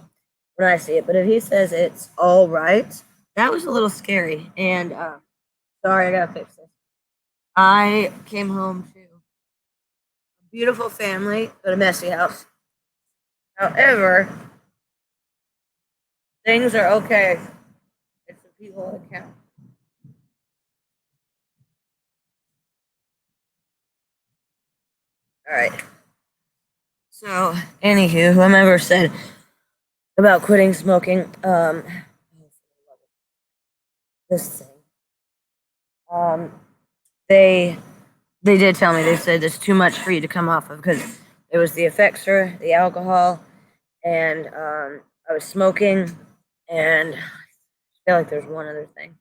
when I see it. But if he says it's all right, that was a little scary. And sorry, I gotta fix this. I came home to a beautiful family, but a messy house. However, things are okay. It's the people that count. All right. So, anywho, whomever said about quitting smoking, this thing, um, they they did tell me. They said there's too much for you to come off of because it was the effexor, the alcohol, and I was smoking, and I feel like there's one other thing.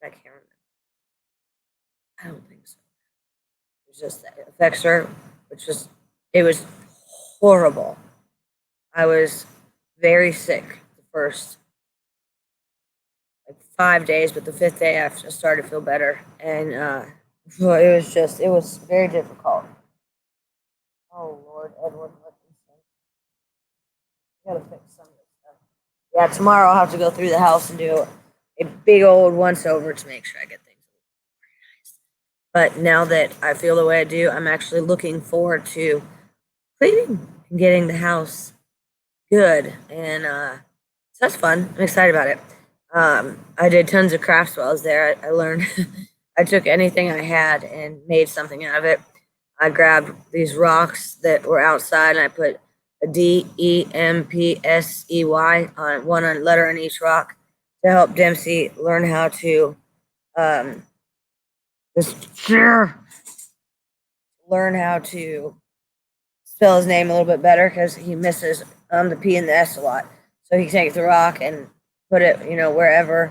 I can't remember. I don't think so. It was just that effexor, which was it was horrible. I was very sick the first like 5 days, but the fifth day I just started to feel better, and well, it was very difficult. Oh Lord, Edward Hutchinson, I gotta fix some of this stuff. Yeah, tomorrow I'll have to go through the house and do a big old once over to make sure I get things organized. But now that I feel the way I do, I'm actually looking forward to cleaning and getting the house good, and so that's fun. I'm excited about it. I did tons of crafts while I was there. I learned. I took anything I had and made something out of it. I grabbed these rocks that were outside, and I put a DEMPSEY on one letter on each rock to help Dempsey learn how to um, just learn how to spell his name a little bit better because he misses the P and the S a lot. So he takes the rock and put it, wherever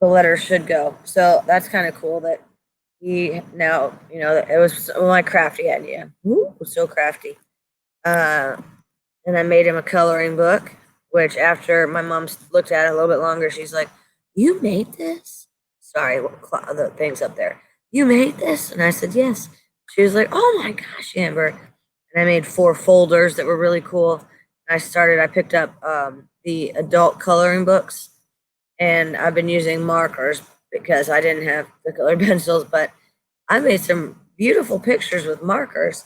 the letters should go. So that's kind of cool that he now, it was my crafty idea. Ooh, so crafty. And I made him a coloring book, which after my mom looked at it a little bit longer, she's like, "You made this?" Sorry, the thing's up there. "You made this?" And I said, "Yes." She was like, "Oh my gosh, Amber." And I made 4 folders that were really cool. I picked up the adult coloring books, and I've been using markers because I didn't have the colored pencils, but I made some beautiful pictures with markers.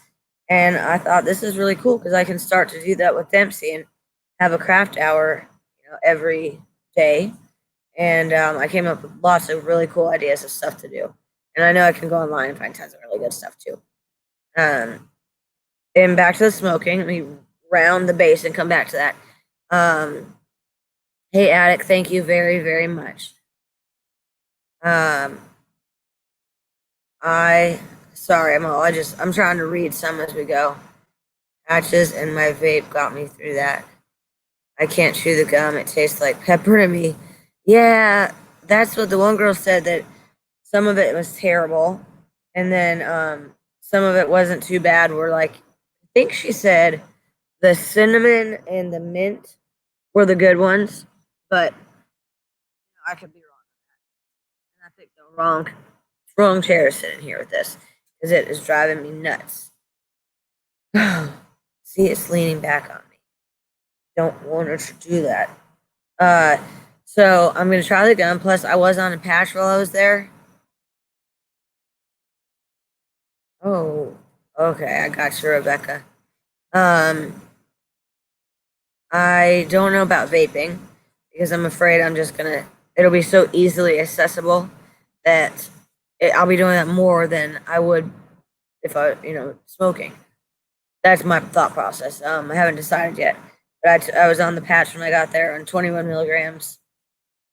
And I thought this is really cool because I can start to do that with Dempsey and have a craft hour, every day. And I came up with lots of really cool ideas of stuff to do. And I know I can go online and find tons of really good stuff too. And back to the smoking. Let me round the base and come back to that. Hey, Attic, thank you very, very much. I'm trying to read some as we go. Patches and my vape got me through that. I can't chew the gum. It tastes like pepper to me. Yeah, that's what the one girl said, that some of it was terrible. And then some of it wasn't too bad. I think she said the cinnamon and the mint were the good ones. But I could be wrong on that. And I picked the wrong chair to sit in here with this because it is driving me nuts. See, it's leaning back on me. Don't want her to do that. So I'm gonna try the gun. Plus, I was on a patch while I was there. Oh, okay, I got you, Rebecca. I don't know about vaping because I'm afraid it'll be so easily accessible that I'll be doing that more than I would if smoking. That's my thought process. I haven't decided yet, but I was on the patch when I got there on 21 milligrams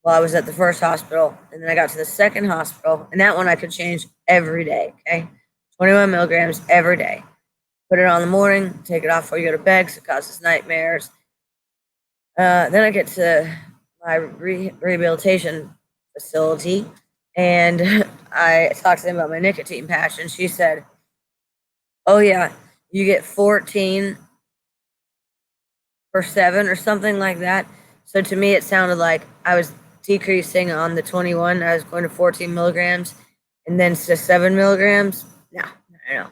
while I was at the first hospital, and then I got to the second hospital, and that one I could change every day. Okay, 21 milligrams every day. Put it on in the morning, take it off before you go to bed because it causes nightmares. Then I get to my rehabilitation facility, and I talked to them about my nicotine patch, and she said, "Oh yeah, you get 14 per 7 or something like that." So to me, it sounded like I was decreasing on the 21. I was going to 14 milligrams and then to 7 milligrams. No.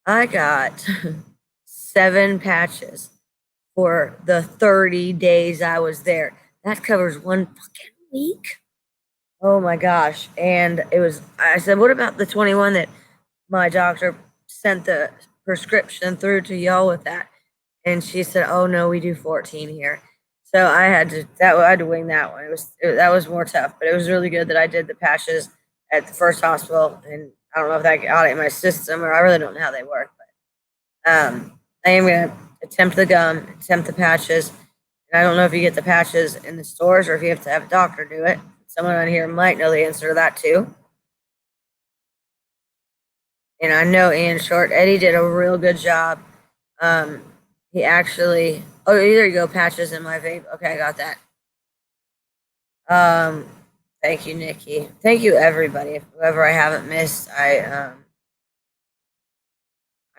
I got 7 patches for the 30 days I was there. That covers one fucking week. Oh my gosh. And I said, what about the 21 that my doctor sent the prescription through to y'all with that? And she said, oh no, we do 14 here. So I had to wing that one. That was more tough, but it was really good that I did the patches at the first hospital. And I don't know if that got it in my system, or I really don't know how they work, but I am going to attempt the gum, attempt the patches. And I don't know if you get the patches in the stores or if you have to have a doctor do it. Someone on here might know the answer to that too. And I know Ian Short, Eddie did a real good job. He actually, oh, there you go, patches in my vape. Okay, I got that. Thank you, Nikki. Thank you, everybody. Whoever I haven't missed, I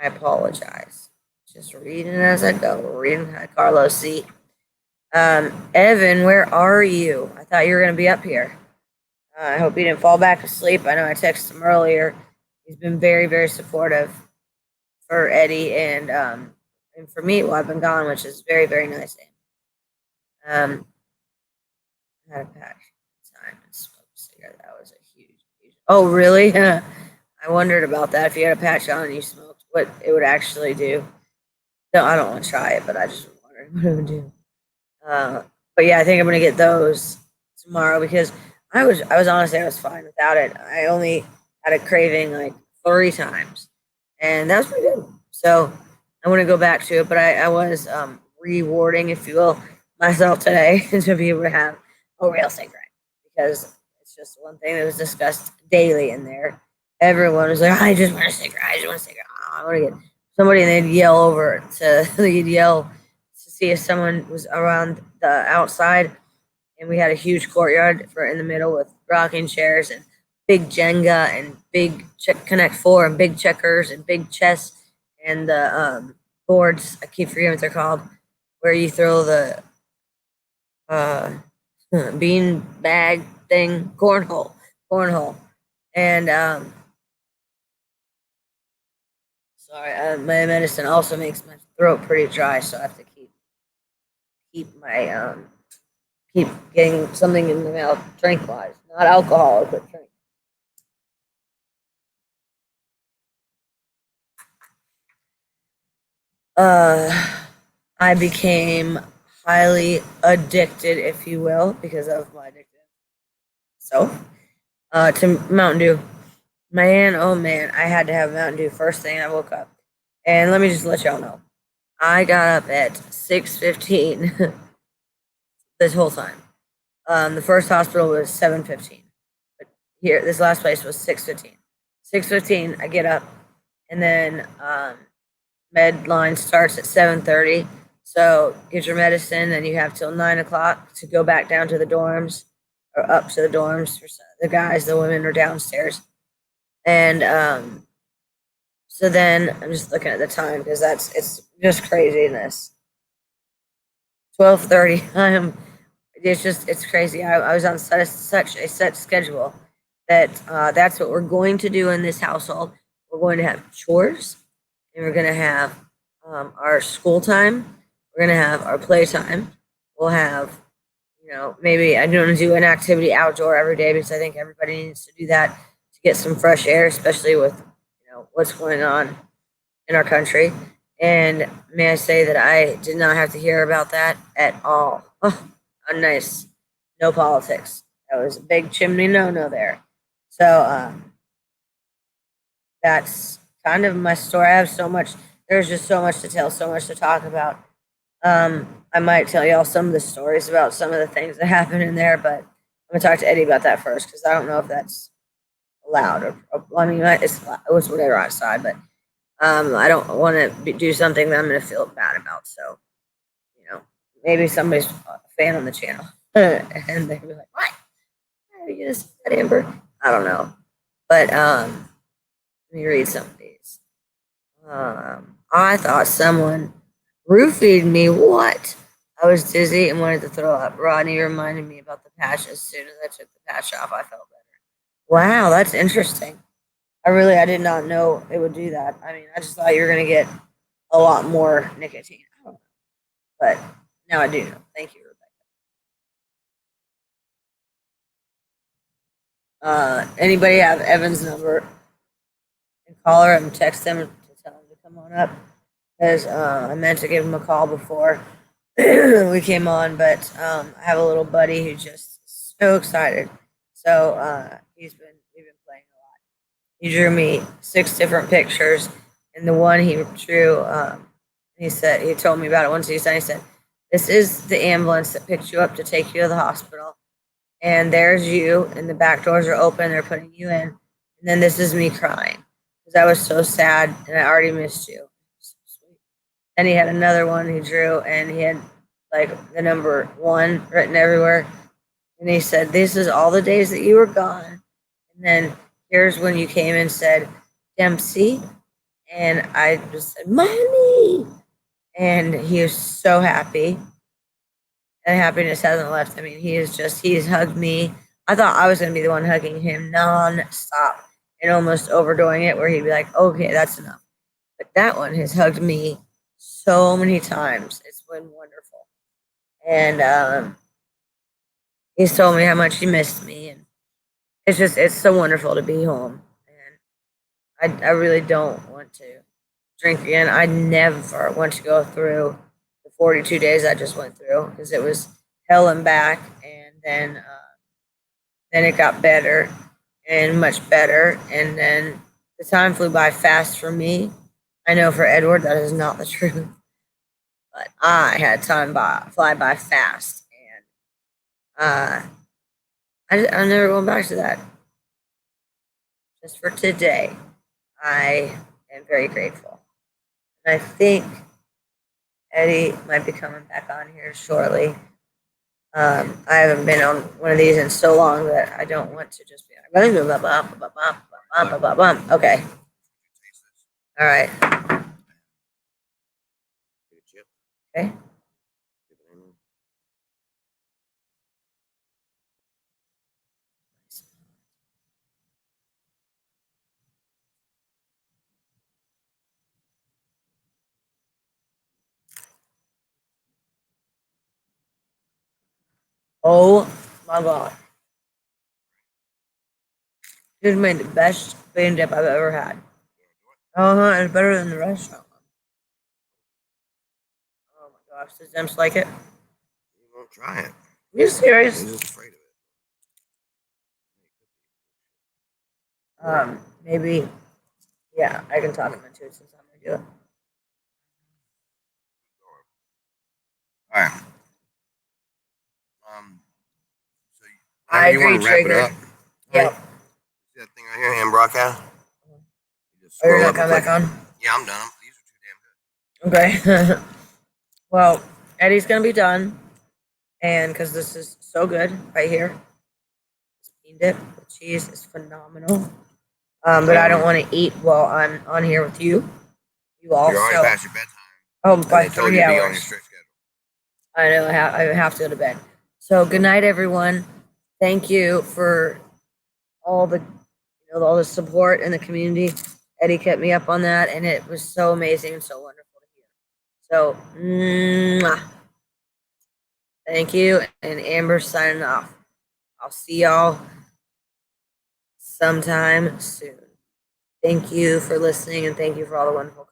apologize. Just reading as I go. Reading. Hi, Carlos C. Evan, where are you? I thought you were going to be up here. I hope you didn't fall back asleep. I know I texted him earlier. He's been very, very supportive for Eddie and for me while I've been gone, which is very, very nice. I had a patch time and smoked a cigarette. That was a huge. Oh, really? I wondered about that. If you had a patch on and you smoked, what it would actually do. No, I don't want to try it, but I just wondered what it would do. But yeah, I think I'm gonna get those tomorrow because I was honestly I was fine without it. I only had a craving like 3 times, and that was pretty good. So I want to go back to it, but I was rewarding, if you will, myself today to be able to have a real cigarette because it's just one thing that was discussed daily in there. Everyone was like, "I just want a cigarette. I just want a cigarette. I want to get somebody," and they'd yell over to they'd yell to see if someone was around the outside. And we had a huge courtyard in the middle with rocking chairs and big Jenga and big Connect 4 and big checkers and big chess and the boards. I keep forgetting what they're called, where you throw the bean bag thing, cornhole, and sorry, my medicine also makes my throat pretty dry, so I have to keep my keep getting something in the mouth drink wise, not alcohol, but drink. I became highly addicted, if you will, because of my addictive self, to Mountain Dew. Man, oh man, I had to have Mountain Dew first thing I woke up. And let me just let y'all know, I got up at 6:15 this whole time. The first hospital was 7:15, but here this last place was 6:15. 6:15, I get up, and then med line starts at 7:30. So get your medicine, and you have till 9 o'clock to go back down to the dorms or up to the dorms. For the guys, the women are downstairs, and so then I'm just looking at the time because it's just craziness. 12:30. It's crazy. I was on such a set schedule that that's what we're going to do in this household. We're going to have chores, and we're going to have our school time. We're going to have our play-time. We'll have, maybe I don't do an activity outdoor every day because I think everybody needs to do that to get some fresh air, especially with, what's going on in our country. And may I say that I did not have to hear about that at all. Oh, nice. No politics. That was a big chimney no there. So that's kind of my story. I have so much. There's just so much to tell, so much to talk about. I might tell y'all some of the stories about some of the things that happened in there, but I'm gonna talk to Eddie about that first because I don't know if that's allowed or I mean, it was whatever outside, but I don't want to do something that I'm gonna feel bad about. So, maybe somebody's a fan on the channel and they'd be like, "What? How do you get that, Amber?" I don't know, but let me read some of these. I thought someone roofied me. What? I was dizzy and wanted to throw up. Rodney reminded me about the patch. As soon as I took the patch off, I felt better. Wow, that's interesting. I did not know it would do that. I mean, I just thought you were going to get a lot more nicotine. I don't know. But now I do know. Thank you, Rebecca. Anybody have Evan's number? And call her and text them to tell him to come on up. Because I meant to give him a call before we came on, but I have a little buddy who's just so excited. So we've been playing a lot. He drew me 6 different pictures, and the one he drew, he told me about it once. He said, "This is the ambulance that picked you up to take you to the hospital, and there's you, and the back doors are open. They're putting you in, and then this is me crying because I was so sad and I already missed you." So sweet. Then he had another one he drew, and he had like the number 1 written everywhere, and he said, "This is all the days that you were gone, and then here's when you came and said, Dempsey," and I just said, "Mommy," and he was so happy. And happiness hasn't left. I mean, he's hugged me. I thought I was going to be the one hugging him non-stop and almost overdoing it, where he'd be like, "Okay, that's enough." But that one has hugged me so many times. It's been wonderful. And he's told me how much he missed me. And it's so wonderful to be home. And I really don't want to drink again. I never want to go through the 42 days I just went through, because it was hell and back. And then it got better and much better. And then the time flew by fast for me. I know for Edward that is not the truth, but I had time fly by fast, and I'm never going back to that. Just for today, I am very grateful. And I think Eddie might be coming back on here shortly. I haven't been on one of these in so long that I don't want to just be like, okay. All right. Okay. Oh my god. This made the best spin dip I've ever had. It's better than the restaurant one. Oh my gosh, does Demps like it? You won't try it. Are you serious? He's just afraid of it. Maybe, yeah, I can talk him into it since I'm gonna do it. All right. So I whenever you agree, want to wrap it Trigger. up, Yep. see that thing right here, hand broadcast? You just Oh, you're scroll gonna up come and back click. on? Yeah, I'm done. These are too damn good. Okay. Well, Eddie's gonna be done, and because this is so good right here, this bean dip, the cheese is phenomenal. But I don't want to eat while I'm on here with you. You also. You're already past your bedtime. Oh, And by they told 3 you to be on your hours. strict schedule. I know I have to go to bed. So good night, everyone. Thank you for all the all the support in the community. Eddie kept me up on that, and it was so amazing and so wonderful to hear. So, thank you, and Amber signing off. I'll see y'all sometime soon. Thank you for listening, and thank you for all the wonderful